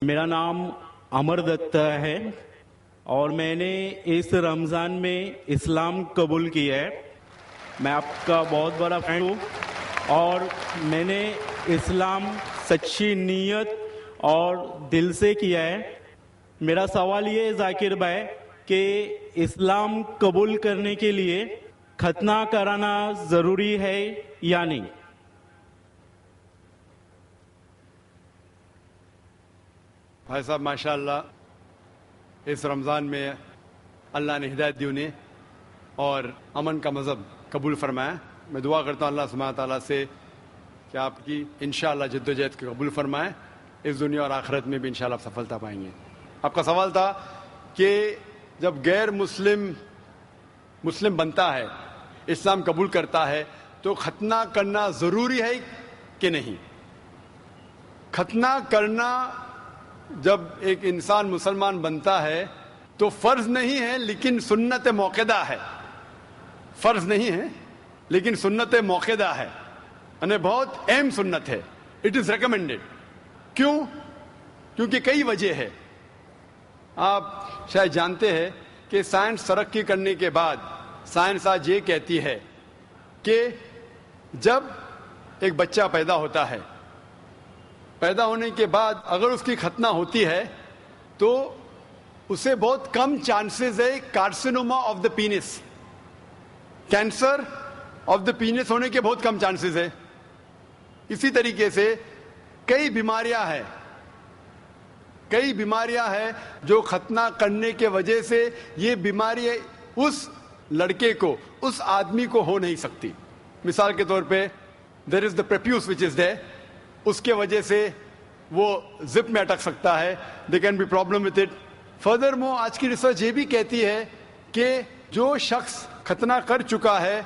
میرا نام امر دتا ہے اور میں نے اس رمضان میں اسلام قبول کیا ہے. میں آپ کا بہت بڑا فین ہوں اور میں نے اسلام سچی نیت اور دل سے کیا ہے. میرا سوال یہ ہے ذاکر بھائی کہ اسلام قبول کرنے کے لیے ختنہ کرانا ضروری ہے یا نہیں؟ بھائی صاحب ماشاء اللہ اس رمضان میں اللہ نے ہدایت دی انہیں اور امن کا مذہب قبول فرمایا. میں دعا کرتا ہوں اللہ سبحانہ تعالیٰ سے کہ آپ کی انشاءاللہ جد و جہد کو قبول فرمائے. اس دنیا اور آخرت میں بھی انشاءاللہ آپ سفلتا پائیں گے. آپ کا سوال تھا کہ جب غیر مسلم بنتا ہے، اسلام قبول کرتا ہے، تو ختنہ کرنا ضروری ہے کہ نہیں؟ ختنہ کرنا جب ایک انسان مسلمان بنتا ہے تو فرض نہیں ہے لیکن سنت موقدہ ہے. فرض نہیں ہے لیکن سنت موقدہ ہے، یعنی بہت اہم سنت ہے. It is recommended. کیوں؟ کیونکہ کئی وجہ ہے. آپ شاید جانتے ہیں کہ سائنس ترقی کرنے کے بعد سائنس آج یہ کہتی ہے کہ جب ایک بچہ پیدا ہوتا ہے، پیدا ہونے کے بعد اگر اس کی ختنہ ہوتی ہے تو اسے بہت کم چانسز ہے carcinoma of the penis, cancer of the penis ہونے کے بہت کم چانسز ہے. اسی طریقے سے کئی بیماریاں ہیں جو ختنہ کرنے کے وجہ سے یہ بیماری اس لڑکے کو، اس آدمی کو ہو نہیں سکتی. مثال کے طور پہ دیر از دا پریپیوس وچ از دیر، اس کے وجہ سے وہ زپ میں اٹک سکتا ہے. They can be problem with it. Furthermore آج کی ریسرچ یہ بھی کہتی ہے کہ جو شخص ختنہ کر چکا ہے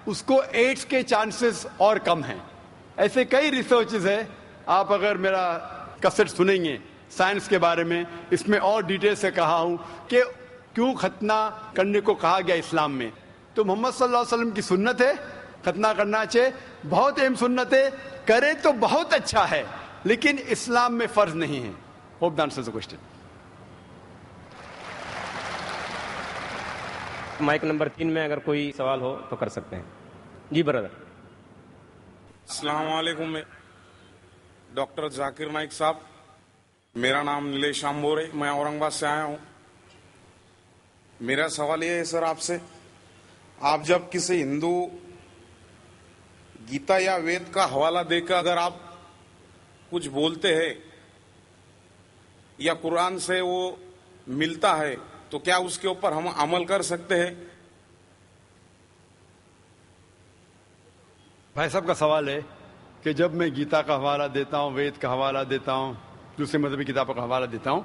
اس کو ایڈز کے چانسز اور کم ہیں. ایسے کئی ریسرچز ہے. آپ اگر میرا کسٹ سنیں گے سائنس کے بارے میں، اس میں اور ڈیٹیل سے کہا ہوں کہ کیوں ختنہ کرنے کو کہا گیا اسلام میں. تو محمد صلی اللہ علیہ وسلم کی سنت ہے، ختنہ کرنا چاہیے، بہت اہم سنت ہے، کرے تو بہت اچھا ہے لیکن اسلام میں فرض نہیں ہے. Hope the answers the question. Mic number 3 میں اگر کوئی سوال ہو تو کر سکتے ہیں. جی برادر. السلام علیکم. ڈاکٹر ذاکر نائک صاحب، میرا نام نیلیش امبور ہے، میں اورنگ آباد سے آیا ہوں. میرا سوال یہ ہے سر آپ سے، آپ جب کسی ہندو گیتا یا وید کا حوالہ دے کر اگر آپ کچھ بولتے ہیں یا قرآن سے وہ ملتا ہے تو کیا اس کے اوپر ہم عمل کر سکتے ہیں؟ بھائی صاحب کا سوال ہے کہ جب میں گیتا کا حوالہ دیتا ہوں، وید کا حوالہ دیتا ہوں، دوسرے مذہبی کتابوں کا حوالہ دیتا ہوں،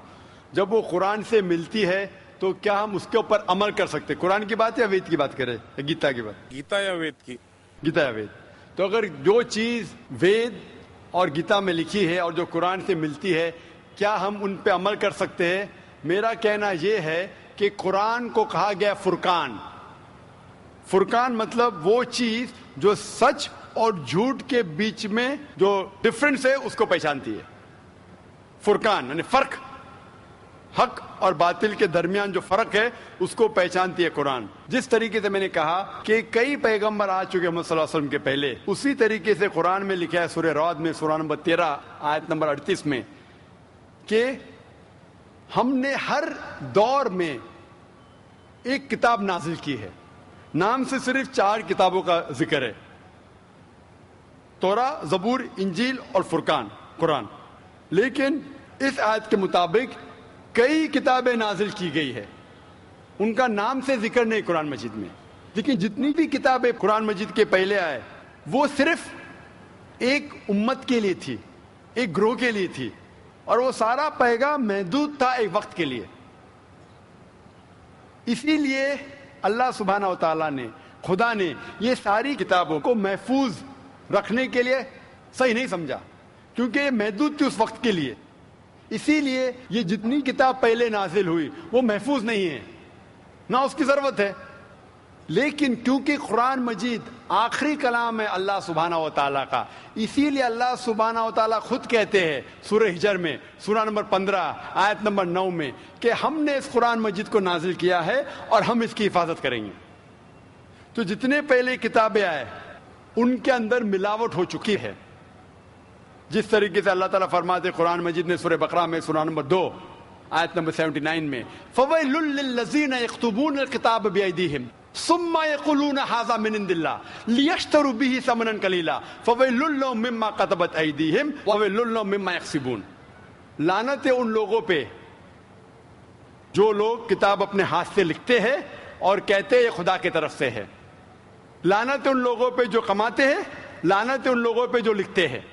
جب وہ قرآن سے ملتی ہے تو کیا ہم اس کے اوپر عمل کر سکتے ہیں؟ قرآن کی بات یا وید کی بات کریں یا گیتا کی بات؟ گیتا یا وید کی؟ گیتا یا وید. تو اگر جو چیز وید اور گیتا میں لکھی ہے اور جو قرآن سے ملتی ہے، کیا ہم ان پہ عمل کر سکتے ہیں؟ میرا کہنا یہ ہے کہ قرآن کو کہا گیا فرقان. فرقان مطلب وہ چیز جو سچ اور جھوٹ کے بیچ میں جو ڈفرنس ہے اس کو پہچانتی ہے. فرقان یعنی فرق، حق اور باطل کے درمیان جو فرق ہے اس کو پہچانتی ہے قرآن. جس طریقے سے میں نے کہا کہ کئی پیغمبر آ چکے محمد صلی اللہ علیہ وسلم کے پہلے، اسی طریقے سے قرآن میں لکھا ہے سورہ رعد میں سورہ نمبر 13 آیت نمبر 38 میں کہ ہم نے ہر دور میں ایک کتاب نازل کی ہے. نام سے صرف 4 کتابوں کا ذکر ہے، توراہ، زبور، انجیل اور فرقان، قرآن. لیکن اس آیت کے مطابق کئی کتابیں نازل کی گئی ہے، ان کا نام سے ذکر نہیں قرآن مجید میں. لیکن جتنی بھی کتابیں قرآن مجید کے پہلے آئے وہ صرف ایک امت کے لیے تھی، ایک گروہ کے لیے تھی، اور وہ سارا پیغام محدود تھا ایک وقت کے لیے. اسی لیے اللہ سبحانہ و تعالیٰ نے، خدا نے یہ ساری کتابوں کو محفوظ رکھنے کے لیے صحیح نہیں سمجھا، کیونکہ یہ محدود تھی اس وقت کے لیے. اسی لیے یہ جتنی کتاب پہلے نازل ہوئی وہ محفوظ نہیں ہے، نہ اس کی ضرورت ہے. لیکن کیونکہ قرآن مجید آخری کلام ہے اللہ سبحانہ و تعالیٰ کا، اسی لیے اللہ سبحانہ و تعالیٰ خود کہتے ہیں سورہ ہجر میں سورہ نمبر 15 آیت نمبر 9 میں کہ ہم نے اس قرآن مجید کو نازل کیا ہے اور ہم اس کی حفاظت کریں گے۔ تو جتنے پہلے کتابیں آئے ان کے اندر ملاوٹ ہو چکی ہے، جس طریقے سے اللہ تعالیٰ فرماتے قرآن مجید نے سورہ بقرہ میں سورہ نمبر 2 آیت نمبر 79 میں فَوَيْلٌ لِّلَّذِينَ يَكْتُبُونَ الْكِتَابَ بِأَيْدِيهِمْ ثُمَّ يَقُولُونَ هَٰذَا مِنْ عِندِ اللَّهِ لِيَشْتَرُوا بِهِ ثَمَنًا قَلِيلًا فَوَيْلٌ لَّهُم مِّمَّا كَتَبَتْ أَيْدِيهِمْ وَوَيْلٌ لَّهُم مِّمَّا يَكْسِبُونَ۔ لعنت ہے ان لوگوں پہ جو لوگ کتاب اپنے ہاتھ سے لکھتے ہیں اور کہتے ہیں یہ خدا کی طرف سے ہے۔ لعنت ہے ان لوگوں پہ جو کماتے ہیں، لعنت ہے ان لوگوں پہ جو لکھتے ہیں۔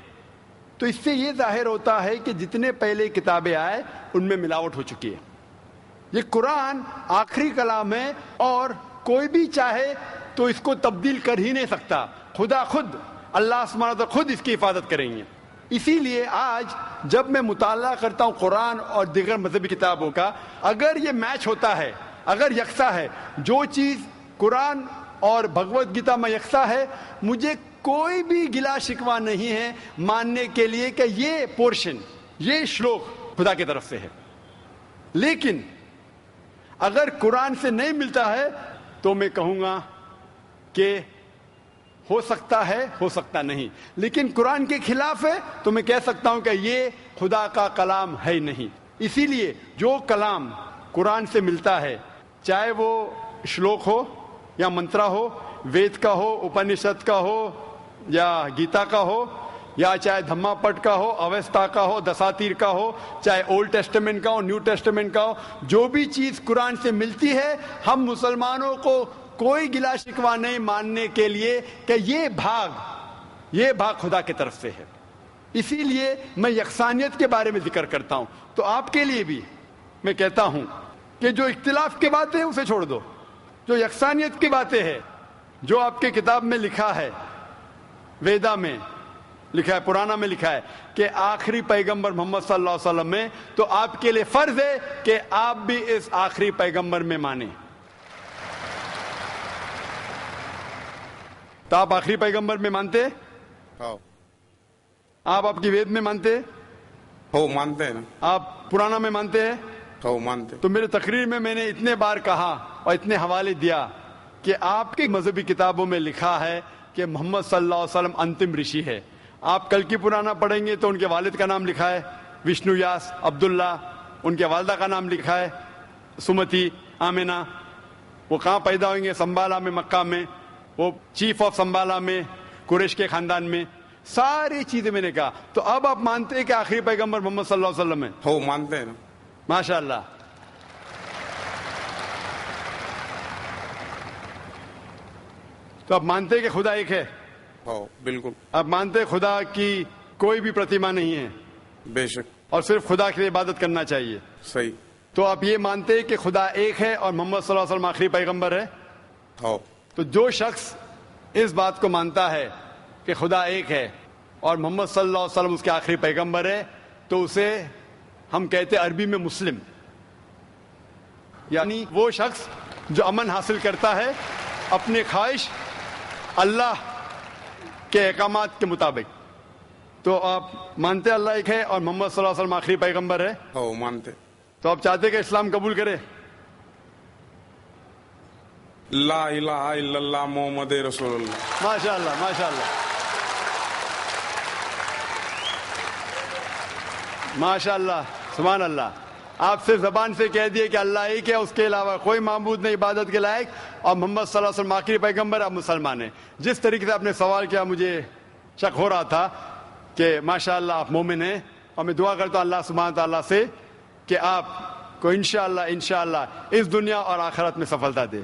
تو اس سے یہ ظاہر ہوتا ہے کہ جتنے پہلے کتابیں آئے ان میں ملاوٹ ہو چکی ہے۔ یہ قرآن آخری کلام ہے اور کوئی بھی چاہے تو اس کو تبدیل کر ہی نہیں سکتا، خدا خود اللہ سبحانہ و تعالیٰ خود اس کی حفاظت کریں گے۔ اسی لیے آج جب میں مطالعہ کرتا ہوں قرآن اور دیگر مذہبی کتابوں کا، اگر یہ میچ ہوتا ہے، اگر یکساں ہے، جو چیز قرآن اور بھگوت گیتا میں یکساں ہے، مجھے کوئی بھی گلا شکوہ نہیں ہے ماننے کے لیے کہ یہ پورشن، یہ شلوک خدا کی طرف سے ہے۔ لیکن اگر قرآن سے نہیں ملتا ہے تو میں کہوں گا کہ ہو سکتا ہے، ہو سکتا نہیں، لیکن قرآن کے خلاف ہے تو میں کہہ سکتا ہوں کہ یہ خدا کا کلام ہے نہیں۔ اسی لیے جو کلام قرآن سے ملتا ہے، چاہے وہ شلوک ہو یا منترا ہو، وید کا ہو، اپنشد کا ہو یا گیتا کا ہو، یا چاہے دھما پٹ کا ہو، اوستا کا ہو، دساتیر کا ہو، چاہے اولڈ ٹیسٹمنٹ کا ہو، نیو ٹیسٹمنٹ کا ہو، جو بھی چیز قرآن سے ملتی ہے، ہم مسلمانوں کو کوئی گلا شکوہ نہیں ماننے کے لیے کہ یہ بھاگ خدا کی طرف سے ہے۔ اسی لیے میں یکسانیت کے بارے میں ذکر کرتا ہوں۔ تو آپ کے لیے بھی میں کہتا ہوں کہ جو اختلاف کی باتیں ہیں اسے چھوڑ دو، جو یکسانیت کی باتیں ہیں، جو آپ کے کتاب میں لکھا ہے، ویدا میں لکھا ہے، پرانا میں لکھا ہے کہ آخری پیغمبر محمد صلی اللہ علیہ وسلم میں، تو آپ کے لیے فرض ہے کہ آپ بھی اس آخری پیغمبر میں مانیں۔ تو آپ آخری پیغمبر میں مانتے؟ آپ کی وید میں مانتے؟ ہو مانتے ہیں نا۔ آپ پرانا میں مانتے ہیں؟ ہو مانتے۔ تو میرے تقریر میں نے اتنے بار کہا اور اتنے حوالے دیا کہ آپ کی مذہبی کتابوں میں لکھا ہے کہ محمد صلی اللہ علیہ وسلم انتم رشی ہے۔ آپ کل کی پرانا پڑھیں گے تو ان کے والد کا نام لکھا ہے وشنو یاس عبداللہ، ان کے والدہ کا نام لکھا ہے سمتی آمینہ۔ وہ کہاں پیدا ہوئیں گے؟ سنبالا میں، مکہ میں، وہ چیف آف سنبالا میں، قریش کے خاندان میں، ساری چیزیں میں نے کہا۔ تو اب آپ مانتے ہیں کہ آخری پیغمبر محمد صلی اللہ علیہ وسلم ہے؟ ہو مانتے ہیں نا۔ ماشاء اللہ۔ تو آپ مانتے ہیں کہ خدا ایک ہے؟ ہو بالکل۔ آپ مانتے ہیں خدا کی کوئی بھی پرتیما نہیں ہے بے شک۔ اور صرف خدا کی عبادت کرنا چاہیے؟ صحیح۔ تو آپ یہ مانتے ہیں کہ خدا ایک ہے اور محمد صلی اللہ علیہ وسلم آخری پیغمبر ہے؟ ہو۔ تو جو شخص اس بات کو مانتا ہے کہ خدا ایک ہے اور محمد صلی اللہ علیہ وسلم اس کے آخری پیغمبر ہے، تو اسے ہم کہتے ہیں عربی میں مسلم، یعنی وہ شخص جو امن حاصل کرتا ہے اپنی خواہش اللہ کے احکامات کے مطابق۔ تو آپ مانتے اللہ ایک ہے اور محمد صلی اللہ علیہ وسلم آخری پیغمبر ہے؟ ہو مانتے۔ تو آپ چاہتے کہ اسلام قبول کرے؟ لا الہ الا اللہ محمد رسول اللہ۔ ماشاء اللہ، ماشاء اللہ، ماشاء اللہ، سبحان اللہ۔ آپ سے زبان سے کہہ دیے کہ اللہ ایک ہے، اس کے علاوہ کوئی معبود نہیں عبادت کے لائق، اور محمد صلی اللہ علیہ وسلم آخری پیغمبر، آپ مسلمان ہیں۔ جس طریقے سے آپ نے سوال کیا مجھے شک ہو رہا تھا کہ ماشاء اللہ آپ مومن ہیں، اور میں دعا کرتا ہوں اللہ سبحانہ تعالیٰ سے کہ آپ کو انشاءاللہ اس دنیا اور آخرت میں سفلتا دے۔